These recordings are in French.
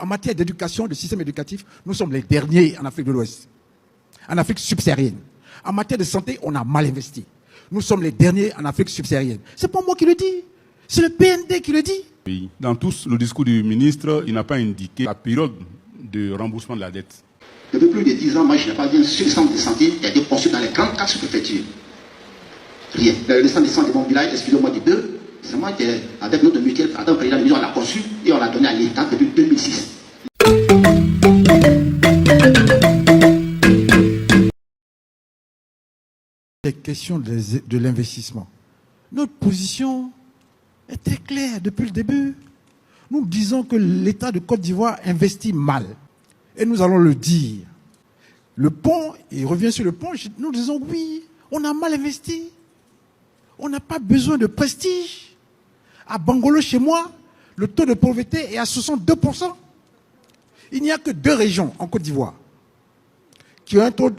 en matière d'éducation, de système éducatif, nous sommes les derniers en Afrique de l'Ouest, en Afrique subsaharienne. En matière de santé, on a mal investi. Nous sommes les derniers en Afrique subsaharienne. C'est pas moi qui le dis, c'est le BND qui le dit. Oui. Dans tout le discours du ministre, il n'a pas indiqué la période de remboursement de la dette. Depuis plus de 10 ans, moi je n'ai pas vu un seul centre de santé qui a été construit dans les grandes 4 sous-préfectures. Rien. Le centre de santé de mon village, excusez-moi du 2, c'est moi qui, avec notre mutuelle, avec le président de l'Union, on l'a conçu et on l'a donné à l'État depuis 2006. Les questions de l'investissement. Notre position est très claire depuis le début. Nous disons que l'État de Côte d'Ivoire investit mal. Et nous allons le dire. Le pont, il revient sur le pont, nous disons oui, on a mal investi. On n'a pas besoin de prestige. À Bangolo, chez moi, le taux de pauvreté est à 62%. Il n'y a que 2 régions en Côte d'Ivoire qui ont un taux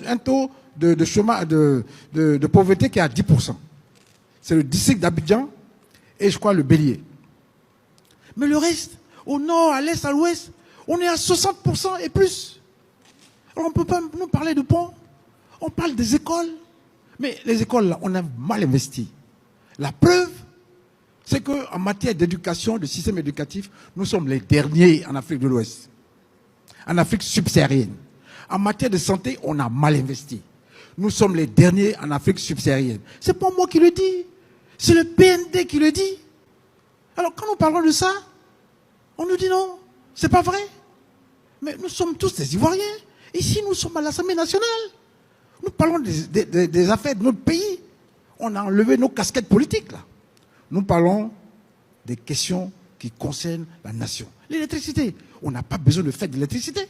de chômage, de pauvreté qui est à 10%. C'est le district d'Abidjan et je crois le Bélier. Mais le reste, au nord, à l'est, à l'ouest, on est à 60% et plus. Alors on ne peut pas nous parler de ponts. On parle des écoles. Mais les écoles, là, on a mal investi. La preuve, c'est qu'en matière d'éducation, de système éducatif, nous sommes les derniers en Afrique de l'Ouest. En Afrique subsaharienne. En matière de santé, on a mal investi. Nous sommes les derniers en Afrique subsaharienne. C'est pas moi qui le dis. C'est le BND qui le dit. Alors quand nous parlons de ça, on nous dit non, c'est pas vrai. Mais nous sommes tous des Ivoiriens. Ici, nous sommes à l'Assemblée nationale. Nous parlons des affaires de notre pays. On a enlevé nos casquettes politiques, là. Nous parlons des questions qui concernent la nation. L'électricité, on n'a pas besoin de faire de l'électricité.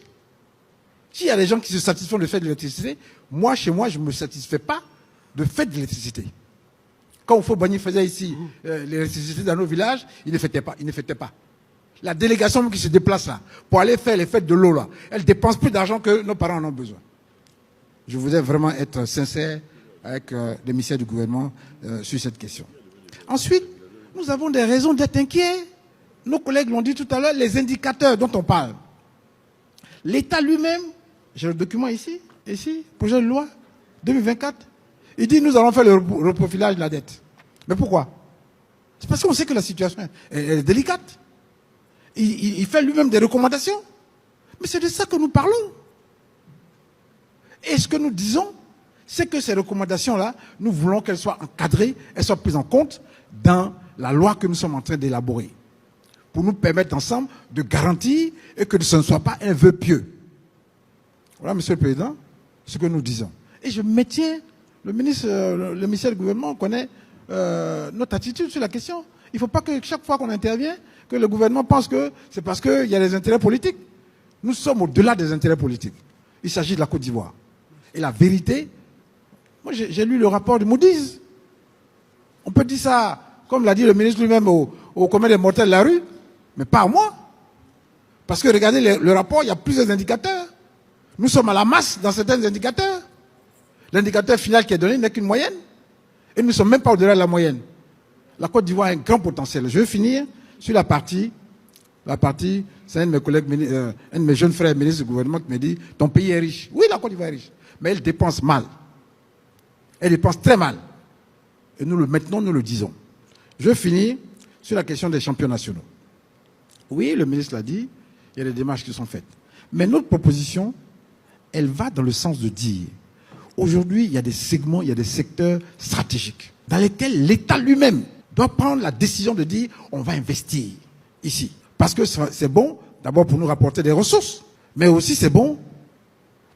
S'il y a des gens qui se satisfont de faire de l'électricité, moi, chez moi, je ne me satisfais pas de faire de l'électricité. Quand Oufo-Boigny faisait ici l'électricité dans nos villages, il ne fêtait pas. La délégation qui se déplace là, pour aller faire les fêtes de l'eau là, elle dépense plus d'argent que nos parents en ont besoin. Je voudrais vraiment être sincère avec les ministères du gouvernement sur cette question. Ensuite, nous avons des raisons d'être inquiets. Nos collègues l'ont dit tout à l'heure, les indicateurs dont on parle. L'État lui-même, j'ai le document ici, projet de loi 2024, il dit nous allons faire le reprofilage de la dette. Mais pourquoi? C'est parce qu'on sait que la situation est délicate. Il fait lui-même des recommandations. Mais c'est de ça que nous parlons. Et ce que nous disons, c'est que ces recommandations-là, nous voulons qu'elles soient encadrées, elles soient prises en compte dans la loi que nous sommes en train d'élaborer. Pour nous permettre ensemble de garantir et que ce ne soit pas un vœu pieux. Voilà, Monsieur le Président, ce que nous disons. Et je maintiens, le ministère du gouvernement connaît notre attitude sur la question. Il ne faut pas que chaque fois qu'on intervient, que le gouvernement pense que c'est parce qu'il y a des intérêts politiques. Nous sommes au-delà des intérêts politiques. Il s'agit de la Côte d'Ivoire. Et la vérité, moi j'ai lu le rapport de Moody's. On peut dire ça, comme l'a dit le ministre lui-même au commun des mortels de la rue, mais pas à moi. Parce que regardez le rapport, il y a plusieurs indicateurs. Nous sommes à la masse dans certains indicateurs. L'indicateur final qui est donné n'est qu'une moyenne. Et nous ne sommes même pas au-delà de la moyenne. La Côte d'Ivoire a un grand potentiel. Je vais finir sur la partie, c'est un de mes collègues, un de mes jeunes frères ministres du gouvernement qui me dit, ton pays est riche. Oui, la Côte d'Ivoire est riche. Mais elle dépense mal. Elle dépense très mal. Et nous le maintenons, nous le disons. Je vais finir sur la question des champions nationaux. Oui, le ministre l'a dit, il y a des démarches qui sont faites. Mais notre proposition, elle va dans le sens de dire, aujourd'hui, il y a des segments, il y a des secteurs stratégiques dans lesquels l'État lui-même doit prendre la décision de dire, on va investir ici. Parce que c'est bon, d'abord pour nous rapporter des ressources, mais aussi c'est bon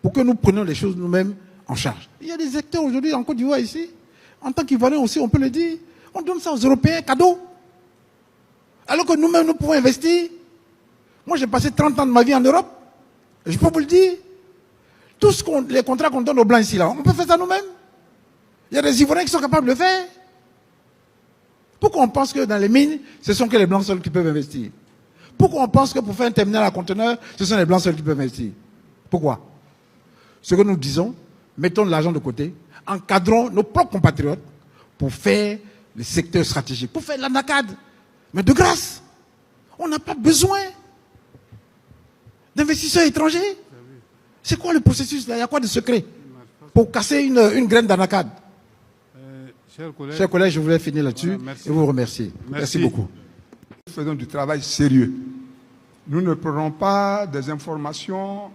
pour que nous prenions les choses nous-mêmes en charge. Il y a des secteurs aujourd'hui en Côte d'Ivoire ici, en tant qu'Ivoiriens aussi, on peut le dire, on donne ça aux Européens, cadeau. Alors que nous-mêmes, nous pouvons investir. Moi, j'ai passé 30 ans de ma vie en Europe. Je peux vous le dire. Tous les contrats qu'on donne aux Blancs ici, là, on peut faire ça nous-mêmes. Il y a des Ivoiriens qui sont capables de le faire. Pourquoi on pense que dans les mines, ce sont que les Blancs seuls qui peuvent investir? Pourquoi on pense que pour faire un terminal à conteneurs, ce sont les Blancs seuls qui peuvent investir? Pourquoi? Ce que nous disons, mettons de l'argent de côté, encadrons nos propres compatriotes pour faire les secteurs stratégiques, pour faire l'ANACAD. Mais de grâce, on n'a pas besoin d'investisseurs étrangers. C'est quoi le processus là? Il y a quoi de secret pour casser une graine d'anacade? Chers collègues, je voulais finir là-dessus et vous remercier. Merci beaucoup. Nous faisons du travail sérieux. Nous ne prenons pas des informations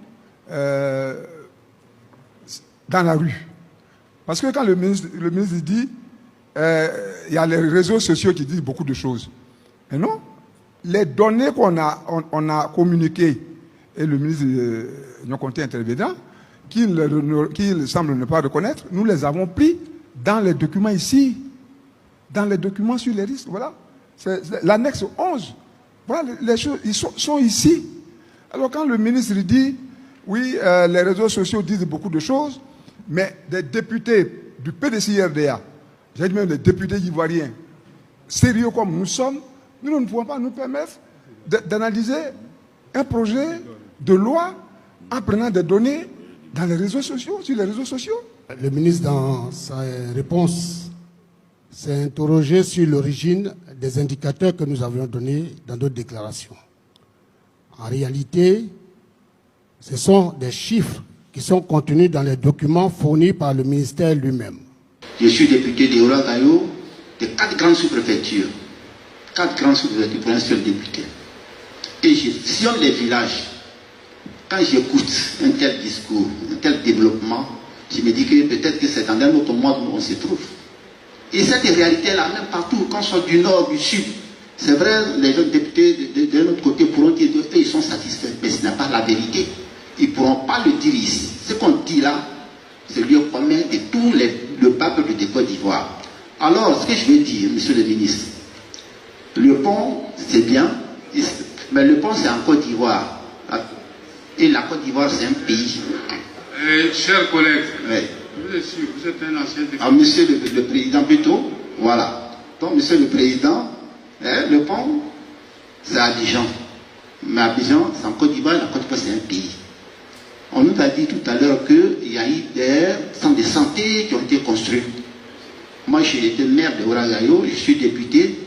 dans la rue. Parce que quand le ministre dit il y a les réseaux sociaux qui disent beaucoup de choses. Mais non, les données qu'on a communiquées, et le ministre Nyokonté intervenant, qu'il semble ne pas reconnaître, nous les avons pris dans les documents ici, dans les documents sur les risques, voilà. C'est l'annexe 11. Voilà, les choses ils sont ici. Alors quand le ministre dit, oui, les réseaux sociaux disent beaucoup de choses, mais des députés du PDCI-RDA, j'ai dit même des députés ivoiriens, sérieux comme nous sommes, nous ne pouvons pas nous permettre d'analyser un projet de loi en prenant des données dans les réseaux sociaux, sur les réseaux sociaux. Le ministre, dans sa réponse, s'est interrogé sur l'origine des indicateurs que nous avions donnés dans d'autres déclarations. En réalité, ce sont des chiffres qui sont contenus dans les documents fournis par le ministère lui-même. Je suis député de Oragayo, de 4 grandes sous-préfectures. 4 grandes sous-préfectures pour un seul député. Et je sillonne les villages. Quand j'écoute un tel discours, un tel développement, je me dis que peut-être que c'est dans un autre monde où on se trouve. Et cette réalité-là, même partout, quand on soit du nord, du sud, c'est vrai, les jeunes députés de notre côté pourront dire qu'ils sont satisfaits, mais ce n'est pas la vérité. Ils ne pourront pas le dire ici. Ce qu'on dit là, c'est le lieu commun de tout le peuple de Côte d'Ivoire. Alors, ce que je veux dire, monsieur le ministre, le pont, c'est bien, mais le pont, c'est en Côte d'Ivoire. Et la Côte d'Ivoire, c'est un pays. Chers collègues, Oui. vous êtes un ancien député. Ah, monsieur le président, plutôt, voilà. Donc, monsieur le président, le pont, c'est à Abidjan. Mais Abidjan, c'est en Côte d'Ivoire, la Côte d'Ivoire, c'est un pays. On nous a dit tout à l'heure qu'il y a eu des centres de santé qui ont été construits. Moi, j'ai été maire de Oragayo, je suis député.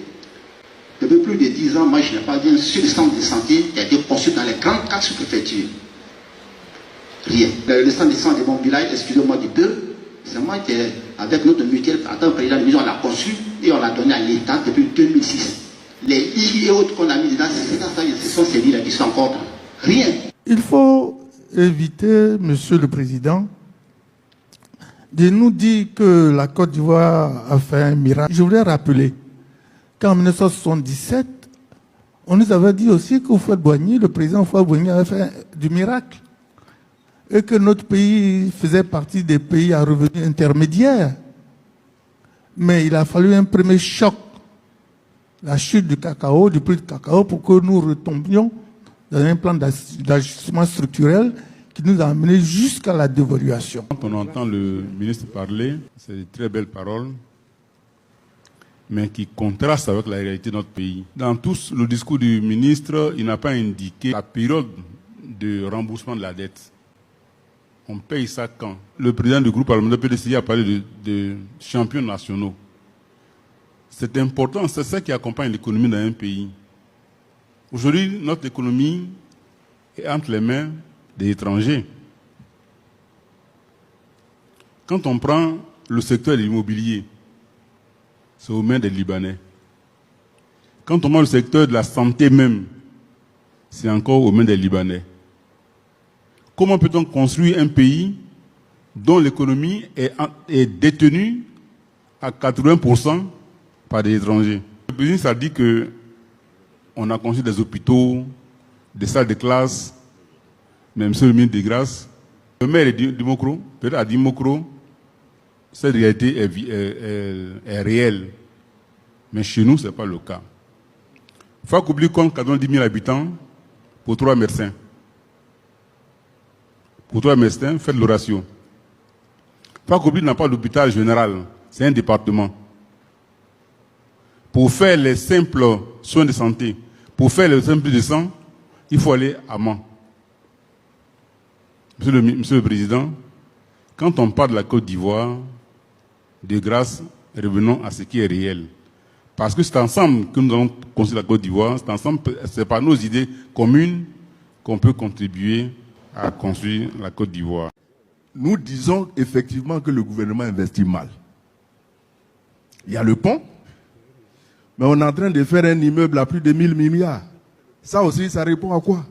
Depuis plus de 10 ans, moi, je n'ai pas vu un seul centre de santé qui a été construit dans les grandes 4 sous-préfectures. Rien. Le centre de santé de mon village, excusez-moi du peu, c'est moi qui, avec notre mutuelle, en tant que président de maison, on l'a conçu et on l'a donné à l'État depuis 2006. Les lits et autres qu'on a mis dedans, ce sont ces lits-là qui sont encore rien. Il faut éviter, Monsieur le Président, de nous dire que la Côte d'Ivoire a fait un miracle. Je voudrais rappeler qu'en 1977, on nous avait dit aussi qu'Houphouët-Boigny, le président Houphouët-Boigny avait fait du miracle. Et que notre pays faisait partie des pays à revenus intermédiaires. Mais il a fallu un premier choc, la chute du cacao, du prix du cacao, pour que nous retombions dans un plan d'ajustement structurel qui nous a amené jusqu'à la dévaluation. Quand on entend le ministre parler, c'est de très belles paroles, mais qui contrastent avec la réalité de notre pays. Dans tout le discours du ministre, il n'a pas indiqué la période de remboursement de la dette. On paye ça quand? Le président du groupe parlementaire PDCI a parlé de champions nationaux. C'est important, c'est ça qui accompagne l'économie dans un pays. Aujourd'hui, notre économie est entre les mains des étrangers. Quand on prend le secteur de l'immobilier, c'est aux mains des Libanais. Quand on prend le secteur de la santé même, c'est encore aux mains des Libanais. Comment peut-on construire un pays dont l'économie est détenue à 80% par des étrangers? Le président a dit qu'on a construit des hôpitaux, des salles de classe, même monsieur le ministre de Grâce. Le maire est Dimokro, peut-être à Dimokro, cette réalité est réelle. Mais chez nous, ce n'est pas le cas. Fakoubi compte 90 000 habitants pour 3 médecins. Pour 3 médecins, faites le ratio. Fakoubi n'a pas d'hôpital général, c'est un département. Pour faire les simples soins de santé, pour faire les simples de sang, il faut aller à Mans. Monsieur le Président, quand on parle de la Côte d'Ivoire, de grâce, revenons à ce qui est réel. Parce que c'est ensemble que nous allons construire la Côte d'Ivoire, c'est ensemble, c'est par nos idées communes qu'on peut contribuer à construire la Côte d'Ivoire. Nous disons effectivement que le gouvernement investit mal. Il y a le pont, mais on est en train de faire un immeuble à plus de 1000 milliards. Ça aussi, ça répond à quoi?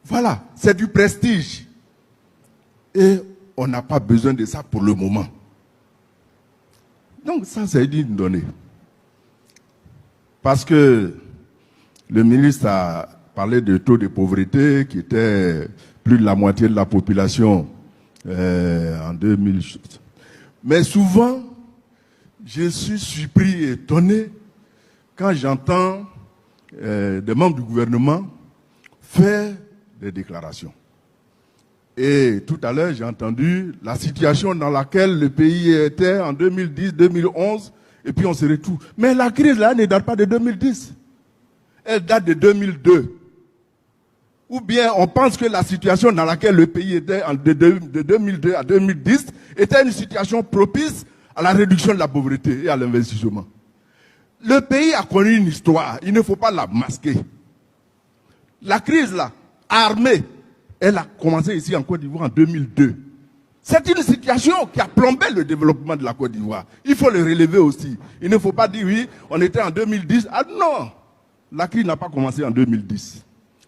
Voilà, c'est du prestige. Et on n'a pas besoin de ça pour le moment. Donc ça, c'est une donnée. Parce que le ministre a parlé de taux de pauvreté qui était plus de la moitié de la population en 2000. Mais souvent, je suis surpris et étonné quand j'entends des membres du gouvernement faire des déclarations. Et tout à l'heure, j'ai entendu la situation dans laquelle le pays était en 2010, 2011, et puis on se retrouve. Mais la crise là ne date pas de 2010. Elle date de 2002. Ou bien on pense que la situation dans laquelle le pays était de 2002 à 2010 était une situation propice à la réduction de la pauvreté et à l'investissement. Le pays a connu une histoire, il ne faut pas la masquer. La crise là, armée, elle a commencé ici en Côte d'Ivoire en 2002. C'est une situation qui a plombé le développement de la Côte d'Ivoire. Il faut le relever aussi. Il ne faut pas dire oui, on était en 2010. Ah non, la crise n'a pas commencé en 2010.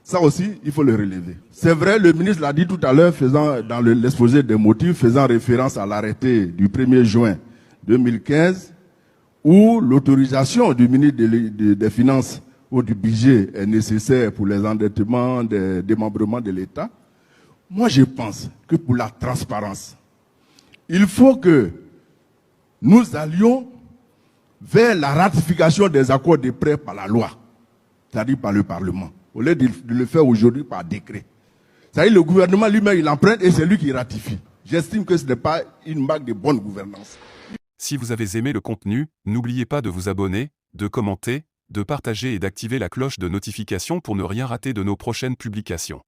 Ça aussi, il faut le relever. C'est vrai, le ministre l'a dit tout à l'heure, dans l'exposé des motifs, faisant référence à l'arrêté du 1er juin 2015, où l'autorisation du ministre des Finances ou du budget est nécessaire pour les endettements des démembrements de l'État. Moi, je pense que pour la transparence, il faut que nous allions vers la ratification des accords de prêt par la loi, c'est-à-dire par le Parlement, au lieu de le faire aujourd'hui par décret. C'est-à-dire le gouvernement lui-même, il emprunte et c'est lui qui ratifie. J'estime que ce n'est pas une marque de bonne gouvernance. Si vous avez aimé le contenu, n'oubliez pas de vous abonner, de commenter, de partager et d'activer la cloche de notification pour ne rien rater de nos prochaines publications.